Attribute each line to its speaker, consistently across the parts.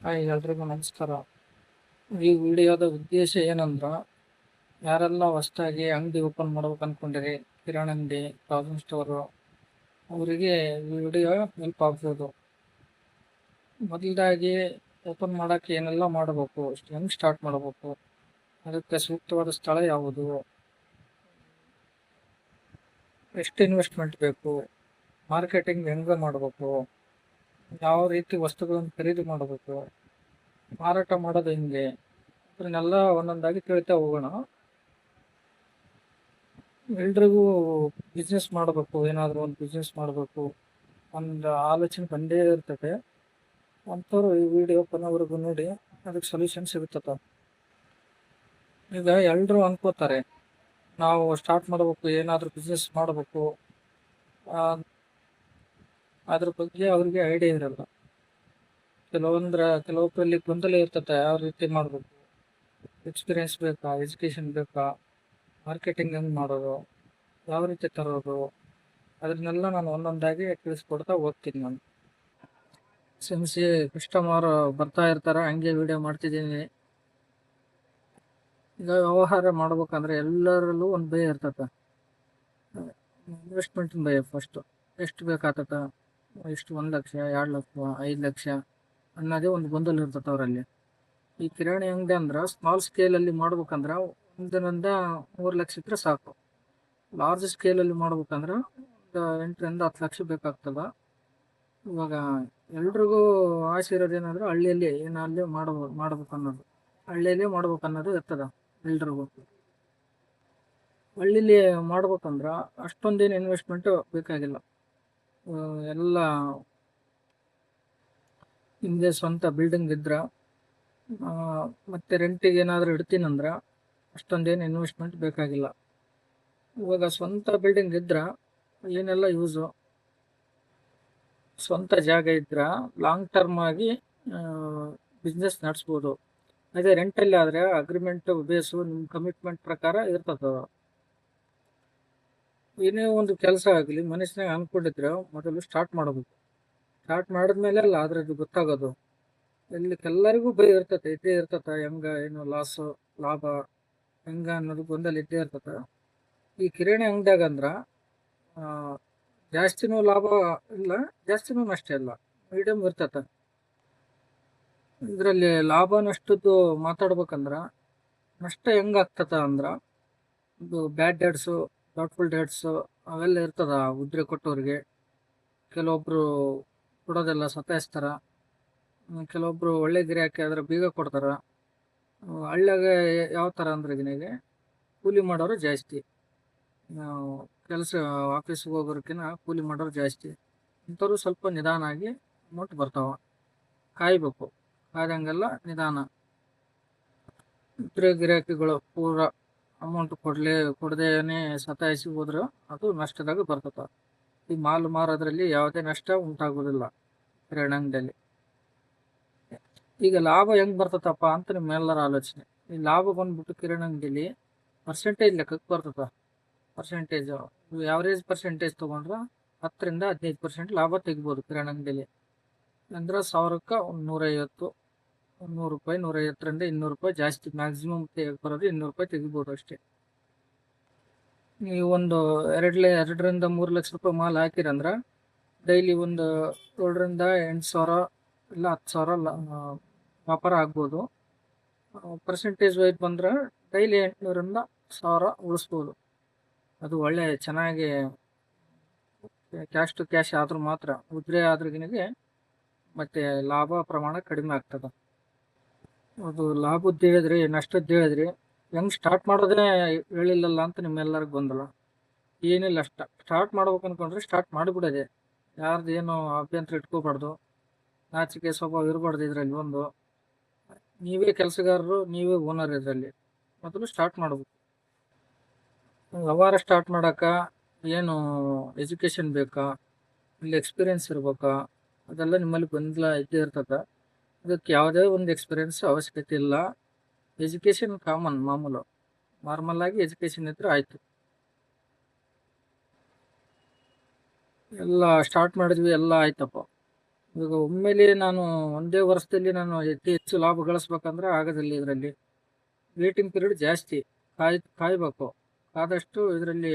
Speaker 1: Hi ಎಲ್ರಿಗೂ ನಮಸ್ಕಾರ. ಈ ವಿಡಿಯೋದ ಉದ್ದೇಶ ಏನಂದ್ರ, ಯಾರೆಲ್ಲ ಹೊಸದಾಗಿ ಅಂಗಡಿ ಓಪನ್ ಮಾಡ್ಬೇಕು ಅನ್ಕೊಂಡಿರಿ, ಕಿರಾಣಿ ಅಂಗಡಿ, ಪ್ರಾವಿಷನ್ ಸ್ಟೋರು, ಅವರಿಗೆ ಈ ವಿಡಿಯೋ ಹೆಲ್ಪ್ ಆಗ್ಬೋದು. ಮೊದಲದಾಗಿ ಓಪನ್ ಮಾಡೋಕ್ಕೆ ಏನೆಲ್ಲ ಮಾಡಬೇಕು, ಹೆಂಗೆ ಸ್ಟಾರ್ಟ್ ಮಾಡಬೇಕು, ಅದಕ್ಕೆ ಸೂಕ್ತವಾದ ಸ್ಥಳ ಯಾವುದು, ಎಷ್ಟು ಇನ್ವೆಸ್ಟ್ಮೆಂಟ್ ಬೇಕು, ಮಾರ್ಕೆಟಿಂಗ್ ಹೆಂಗೆ ಮಾಡಬೇಕು, ಯಾವ ರೀತಿ ವಸ್ತುಗಳನ್ನು ಖರೀದಿ ಮಾಡಬೇಕು, ಮಾರಾಟ ಮಾಡೋದು ಹೆಂಗೆ, ಅದನ್ನೆಲ್ಲ ಒಂದೊಂದಾಗಿ ತಿಳ್ತಾ ಹೋಗೋಣ. ಎಲ್ರಿಗೂ ಬಿಸ್ನೆಸ್ ಮಾಡಬೇಕು, ಏನಾದರೂ ಒಂದು ಬಿಸ್ನೆಸ್ ಮಾಡಬೇಕು ಒಂದು ಆಲೋಚನೆ ಬಂದೇ ಇರ್ತದೆ. ಅಂಥವ್ರು ಈ ವಿಡಿಯೋ ಕೊನೆವರೆಗೂ ನೋಡಿ, ಅದಕ್ಕೆ ಸೊಲ್ಯೂಷನ್ ಸಿಗುತ್ತದೆ. ಈಗ ಎಲ್ಲರೂ ಅನ್ಕೋತಾರೆ, ನಾವು ಸ್ಟಾರ್ಟ್ ಮಾಡಬೇಕು, ಏನಾದರೂ ಬಿಸ್ನೆಸ್ ಮಾಡಬೇಕು, ಅದ್ರ ಬಗ್ಗೆ ಅವ್ರಿಗೆ ಐಡಿಯಾ ಇರಲ್ಲ. ಕೆಲವೊಬ್ಬರಲ್ಲಿ ಗೊಂದಲ ಇರ್ತದೆ, ಯಾವ ರೀತಿ ಮಾಡಬೇಕು, ಎಕ್ಸ್ಪೀರಿಯನ್ಸ್ ಬೇಕಾ, ಎಜುಕೇಷನ್ ಬೇಕಾ, ಮಾರ್ಕೆಟಿಂಗ್ ಹೆಂಗೆ ಮಾಡೋದು, ಯಾವ ರೀತಿ ತರೋದು, ಅದನ್ನೆಲ್ಲ ನಾನು ಒಂದೊಂದಾಗಿ ತಿಳಿಸ್ಕೊಡ್ತಾ ಹೋಗ್ತೀನಿ. ನಾನು ಸಿನ್ಸಿ ಕಸ್ಟಮರ್ ಬರ್ತಾ ಇರ್ತಾರೆ, ಹಂಗೆ ವಿಡಿಯೋ ಮಾಡ್ತಿದ್ದೀನಿ. ಈಗ ವ್ಯವಹಾರ ಮಾಡ್ಬೇಕಂದ್ರೆ ಎಲ್ಲರಲ್ಲೂ ಒಂದು ಭಯ ಇರ್ತದೆ, ಇನ್ವೆಸ್ಟ್ಮೆಂಟಿನ ಭಯ. ಫಸ್ಟು ಎಷ್ಟು ಬೇಕಾಗ್ತದ, ಎಷ್ಟು 1 ಲಕ್ಷ, 2 ಲಕ್ಷ, 5 ಲಕ್ಷ ಅನ್ನೋದೇ ಒಂದು ಗೊಂದಲ ಇರ್ತದೆ ಅವರಲ್ಲಿ. ಈ ಕಿರಾಣಿ ಅಂಗಡಿ ಅಂದ್ರೆ ಸ್ಮಾಲ್ ಸ್ಕೇಲಲ್ಲಿ ಮಾಡ್ಬೇಕಂದ್ರೆ 1ರಿಂದ 3 ಲಕ್ಷ ಇದ್ರೆ ಸಾಕು. ಲಾರ್ಜ್ ಸ್ಕೇಲಲ್ಲಿ ಮಾಡ್ಬೇಕಂದ್ರೆ ಒಂದು 8ರಿಂದ 10 ಲಕ್ಷ ಬೇಕಾಗ್ತದ. ಇವಾಗ ಎಲ್ರಿಗೂ ಆಸೆ ಇರೋದೇನಾದ್ರೂ ಹಳ್ಳಿಯಲ್ಲಿ ಏನಲ್ಲಿ ಮಾಡ್ಬೇಕು ಅನ್ನೋದು, ಹಳ್ಳಿಯಲ್ಲೇ ಮಾಡ್ಬೇಕು ಅನ್ನೋದು ಇರ್ತದ ಎಲ್ರಿಗೂ. ಹಳ್ಳಿಲಿ ಮಾಡ್ಬೇಕಂದ್ರೆ ಅಷ್ಟೊಂದೇನು ಇನ್ವೆಸ್ಟ್ಮೆಂಟ್ ಬೇಕಾಗಿಲ್ಲ. ಎಲ್ಲ ನಿಮಗೆ ಸ್ವಂತ ಬಿಲ್ಡಿಂಗ್ ಇದ್ರೆ ಮತ್ತೆ ರೆಂಟಿಗೆ ಏನಾದರೂ ಇಡ್ತೀನಂದ್ರೆ ಅಷ್ಟೊಂದೇನು ಇನ್ವೆಸ್ಟ್ಮೆಂಟ್ ಬೇಕಾಗಿಲ್ಲ. ಇವಾಗ ಸ್ವಂತ ಬಿಲ್ಡಿಂಗ್ ಇದ್ರೆ ಏನೆಲ್ಲ ಯೂಸು, ಸ್ವಂತ ಜಾಗ ಇದ್ರೆ ಲಾಂಗ್ ಟರ್ಮ್ ಆಗಿ ಬಿಸ್ನೆಸ್ ನಡೆಸ್ಬೋದು. ಅದೇ ರೆಂಟಲ್ಲಿ ಆದರೆ ಅಗ್ರಿಮೆಂಟ್ ಬೇಸು ನಿಮ್ಮ ಕಮಿಟ್ಮೆಂಟ್ ಪ್ರಕಾರ ಇರ್ತದೆ. ಏನೇ ಒಂದು ಕೆಲಸ ಆಗಲಿ ಮನಸ್ಸಿನಾಗ ಅಂದ್ಕೊಂಡಿದ್ರೆ ಮೊದಲು ಸ್ಟಾರ್ಟ್ ಮಾಡಬೇಕು. ಸ್ಟಾರ್ಟ್ ಮಾಡಿದ್ಮೇಲೆ ಅಲ್ಲ ಅದ್ರದ್ದು ಗೊತ್ತಾಗೋದು. ಎಲ್ಲರಿಗೂ ಭಯ ಇರ್ತದೆ, ಇದ್ದೇ ಇರ್ತದೆ, ಏನು ಲಾಸು ಲಾಭ ಹೆಂಗ ಅನ್ನೋದು ಗೊಂದಲ ಇದ್ದೇ ಇರ್ತದೆ. ಈ ಕಿರಾಣಿ ಅಂಗಡಿಯಾಗ ಅಂದ್ರೆ ಜಾಸ್ತಿನೂ ಲಾಭ ಇಲ್ಲ, ಜಾಸ್ತಿನೂ ನಷ್ಟ ಇಲ್ಲ, ಮೀಡಿಯಮ್ ಇರ್ತದೆ. ಇದರಲ್ಲಿ ಲಾಭ ನಷ್ಟದ್ದು ಮಾತಾಡ್ಬೇಕಂದ್ರೆ ನಷ್ಟ ಹೆಂಗಾಗ್ತದ ಅಂದ್ರೆ, ಇದು ಬ್ಯಾಡ್ ಡೇಟ್ಸು, ಡೌಟ್ಫುಲ್ ಡೇಟ್ಸು ಅವೆಲ್ಲ ಇರ್ತದ ಉದ್ರೆ ಕೊಟ್ಟವ್ರಿಗೆ. ಕೆಲವೊಬ್ರು ಕೊಡೋದೆಲ್ಲ ಸತಾಯಿಸ್ತಾರ, ಕೆಲವೊಬ್ರು ಒಳ್ಳೆ ಗಿರಾಕಿ ಆದ್ರೆ ಬೀಗ ಕೊಡ್ತಾರ. ಹಳ್ಳಿಯಾಗ ಯಾವ ಥರ ಅಂದ್ರೆ ಇದನಿಗೆ ಕೂಲಿ ಮಾಡೋರು ಜಾಸ್ತಿ, ಕೆಲಸ ಆಫೀಸ್ಗೆ ಹೋಗೋರ್ಕಿನ್ನ ಕೂಲಿ ಮಾಡೋರು ಜಾಸ್ತಿ. ಇಂಥವ್ರು ಸ್ವಲ್ಪ ನಿಧಾನ ಆಗಿ ಅಮೌಂಟ್ ಬರ್ತಾವ, ಕಾಯ್ಬೇಕು. ಕಾಯ್ದಂಗೆಲ್ಲ ನಿಧಾನ. ಇದ್ರೆ ಗಿರಾಕಿಗಳು ಪೂರ ಅಮೌಂಟ್ ಕೊಡದೇನೆ ಸತಾಯಿಸಿ ಹೋದ್ರೆ ಅದು ನಷ್ಟದಾಗ ಬರ್ತದೆ. ಈ ಮಾಲ್ ಮಾರೋದ್ರಲ್ಲಿ ಯಾವುದೇ ನಷ್ಟ ಉಂಟಾಗೋದಿಲ್ಲ ಕಿರಾಣಿ ಅಂಗಡಿಯಲ್ಲಿ. ಈಗ ಲಾಭ ಹೆಂಗೆ ಬರ್ತದಪ್ಪ ಅಂತ ನಿಮ್ಮೆಲ್ಲರ ಆಲೋಚನೆ. ಈ ಲಾಭ ಬಂದ್ಬಿಟ್ಟು ಕಿರಾಣಿ ಅಂಗಡಿಲಿ ಪರ್ಸೆಂಟೇಜ್ ಲೆಕ್ಕಕ್ಕೆ ಬರ್ತದೆ. ಪರ್ಸೆಂಟೇಜು ಯಾವ್ರೇಜ್ ಪರ್ಸೆಂಟೇಜ್ ತೊಗೊಂಡ್ರೆ 10ರಿಂದ 15% ಲಾಭ ತೆಗಿಬೋದು ಕಿರಾಣಿ ಅಂಗಡಿಲಿ. ಅಂದ್ರೆ 1000ಕ್ಕೆ ಒಂದು 150, 100 ರೂಪಾಯಿ, 150ರಿಂದ 200 ರೂಪಾಯಿ ಜಾಸ್ತಿ. ಮ್ಯಾಕ್ಸಿಮಮ್ ಬರೋದು 200 ರೂಪಾಯಿ ತೆಗಿಬೋದು ಅಷ್ಟೇ. ನೀವು ಒಂದು 2ರಿಂದ 3 ಲಕ್ಷ ರೂಪಾಯಿ ಮಾಲ್ ಹಾಕಿರಂದ್ರೆ ಡೈಲಿ ಒಂದು 7ರಿಂದ 8 ಸಾವಿರ ಇಲ್ಲ 10 ಸಾವಿರ ವ್ಯಾಪಾರ ಆಗ್ಬೋದು. ಪರ್ಸೆಂಟೇಜ್ ವೈಸ್ ಬಂದ್ರೆ ಡೈಲಿ 800ರಿಂದ 1000 ಉಳಿಸ್ಬೋದು. ಅದು ಒಳ್ಳೆ ಚೆನ್ನಾಗಿ ಕ್ಯಾಶ್ ಟು ಕ್ಯಾಶ್ ಆದ್ರೂ ಮಾತ್ರ. ಉದ್ರೆ ಆದ್ರಿಗಿನಿಗೆ ಮತ್ತೆ ಲಾಭ ಪ್ರಮಾಣ ಕಡಿಮೆ ಆಗ್ತದೆ. ಅದು ಲಾಭದ್ದು ಹೇಳಿದ್ರಿ, ನಷ್ಟದ್ದು ಹೇಳಿದ್ರಿ, ಹೆಂಗೆ ಸ್ಟಾರ್ಟ್ ಮಾಡೋದೇ ಹೇಳಿಲ್ಲಲ್ಲ ಅಂತ ನಿಮ್ಮೆಲ್ಲರಿಗೂ ಗೊಂದಲ. ಏನಿಲ್ಲ, ಸ್ಟಾರ್ಟ್ ಮಾಡ್ಬೇಕು ಅನ್ಕೊಂಡ್ರೆ ಸ್ಟಾರ್ಟ್ ಮಾಡಿಬಿಡೋದೆ. ಯಾರ್ದು ಏನು ಅಭ್ಯಂತರ ಇಟ್ಕೋಬಾರ್ದು, ನಾಚಿಕೆ ಸ್ವಭಾವ ಇರಬಾರ್ದು. ಇದರಲ್ಲಿ ಒಂದು ನೀವೇ ಕೆಲಸಗಾರರು, ನೀವೇ ಓನರ್. ಇದರಲ್ಲಿ ಮೊದಲು ಸ್ಟಾರ್ಟ್ ಮಾಡ್ಬೇಕು. ವ್ಯವಹಾರ ಸ್ಟಾರ್ಟ್ ಮಾಡೋಕೆ ಏನು ಎಜುಕೇಷನ್ ಬೇಕಾ, ಇಲ್ಲಿ ಎಕ್ಸ್ಪೀರಿಯನ್ಸ್ ಇರ್ಬೇಕಾ, ಅದೆಲ್ಲ ನಿಮ್ಮಲ್ಲಿ ಗೊಂದಲ ಇದ್ದೇ ಇರ್ತದೆ. ಅದಕ್ಕೆ ಯಾವುದೇ ಒಂದು ಎಕ್ಸ್ಪೀರಿಯನ್ಸ್ ಅವಶ್ಯಕತೆ ಇಲ್ಲ. ಎಜುಕೇಷನ್ ಮಾಮೂಲು ನಾರ್ಮಲ್ ಆಗಿ ಎಜುಕೇಷನ್ ಇದ್ರೆ ಆಯಿತು. ಎಲ್ಲ ಸ್ಟಾರ್ಟ್ ಮಾಡಿದ್ವಿ, ಎಲ್ಲ ಆಯ್ತಪ್ಪ. ಇವಾಗ ಒಮ್ಮೆಲೆ ನಾನು ಒಂದೇ ವರ್ಷದಲ್ಲಿ ನಾನು ಅತಿ ಹೆಚ್ಚು ಲಾಭ ಗಳಿಸ್ಬೇಕಂದ್ರೆ ಆಗೋದಿಲ್ಲ. ಇದರಲ್ಲಿ ವೇಟಿಂಗ್ ಪೀರಿಯಡ್ ಜಾಸ್ತಿ, ಕಾಯ್ಬೇಕು. ಆದಷ್ಟು ಇದರಲ್ಲಿ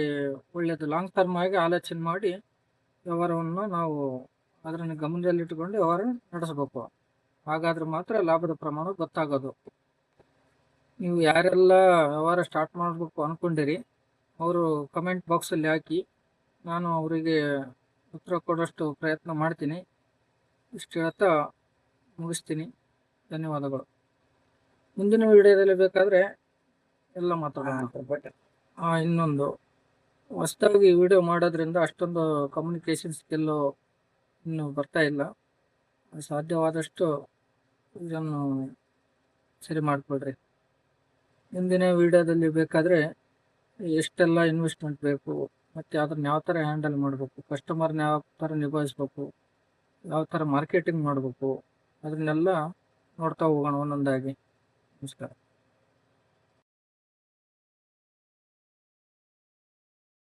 Speaker 1: ಒಳ್ಳೆಯದು ಲಾಂಗ್ ಟರ್ಮ್ ಆಗಿ ಆಲೋಚನೆ ಮಾಡಿ ವ್ಯವಹಾರವನ್ನು ನಾವು ಅದನ್ನು ಗಮನದಲ್ಲಿಟ್ಟುಕೊಂಡು ವ್ಯವಹಾರ ನಡೆಸಬೇಕು. ಹಾಗಾದ್ರೆ ಮಾತ್ರ ಲಾಭದ ಪ್ರಮಾಣ ಗೊತ್ತಾಗೋದು. ನೀವು ಯಾರೆಲ್ಲ ವ್ಯವಹಾರ ಸ್ಟಾರ್ಟ್ ಮಾಡಬೇಕು ಅನ್ಕೊಂಡಿರಿ ಅವರು ಕಮೆಂಟ್ ಬಾಕ್ಸಲ್ಲಿ ಹಾಕಿ, ನಾನು ಅವರಿಗೆ ಉತ್ತರ ಕೊಡೋಷ್ಟು ಪ್ರಯತ್ನ ಮಾಡ್ತೀನಿ. ಇಷ್ಟು ಹೇಳ್ತಾ ಮುಗಿಸ್ತೀನಿ. ಧನ್ಯವಾದಗಳು. ಮುಂದಿನ ವಿಡಿಯೋದಲ್ಲಿ ಬೇಕಾದರೆ ಎಲ್ಲ ಮಾತಾಡೋಣ. ಇನ್ನೊಂದು ಹೊಸದಾಗಿ ವಿಡಿಯೋ ಮಾಡೋದ್ರಿಂದ ಅಷ್ಟೊಂದು ಕಮ್ಯುನಿಕೇಷನ್ ಸ್ಕಿಲ್ಲು ಇನ್ನೂ ಬರ್ತಾ ಇಲ್ಲ. ಸಾಧ್ಯವಾದಷ್ಟು ಇದನ್ನು ಸರಿ ಮಾಡಿಕೊಡ್ರಿ. ಮುಂದಿನ ವಿಡಿಯೋದಲ್ಲಿ ಬೇಕಾದರೆ ಎಷ್ಟೆಲ್ಲ ಇನ್ವೆಸ್ಟ್ಮೆಂಟ್ ಬೇಕು, ಮತ್ತು ಅದನ್ನು ಯಾವ ಥರ ಹ್ಯಾಂಡಲ್ ಮಾಡಬೇಕು, ಕಸ್ಟಮರ್ನ ಯಾವ ಥರ ನಿಭಾಯಿಸ್ಬೇಕು, ಯಾವ ಥರ ಮಾರ್ಕೆಟಿಂಗ್ ಮಾಡಬೇಕು, ಅದನ್ನೆಲ್ಲ ನೋಡ್ತಾ ಹೋಗೋಣ ಒಂದೊಂದಾಗಿ. ನಮಸ್ಕಾರ.